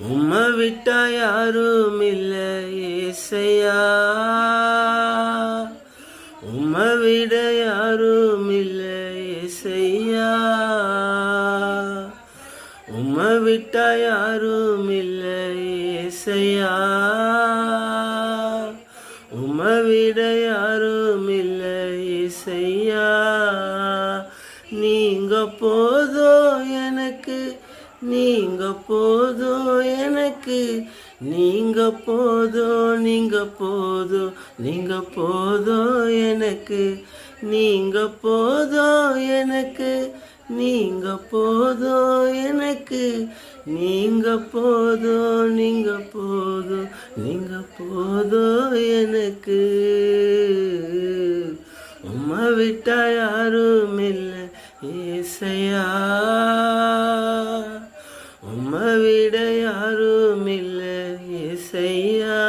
உம்மை விட்டா யாரும் இல்லை ஏசையா, உம்மை விட யாரும் இல்லை ஏசையா, உம்மை விட்டா யாரும் இல்லை ஏசையா, உம்மை விட யாரும் இல்லை ஏசையா. நீங்க போதும் எனக்கு, நீங்க போதும் எனக்கு, நீங்க போதும், நீங்க போதும், நீங்க போதும் எனக்கு, நீங்க போதும் எனக்கு, நீங்க போதும் எனக்கு, நீங்க போதும், நீங்க போதும், நீங்க போதும் எனக்கு. உம்மை விட்டா யாரும் இல்லை ஏசையா, உம்மை விட யாரும் இல்லை ஏசையா.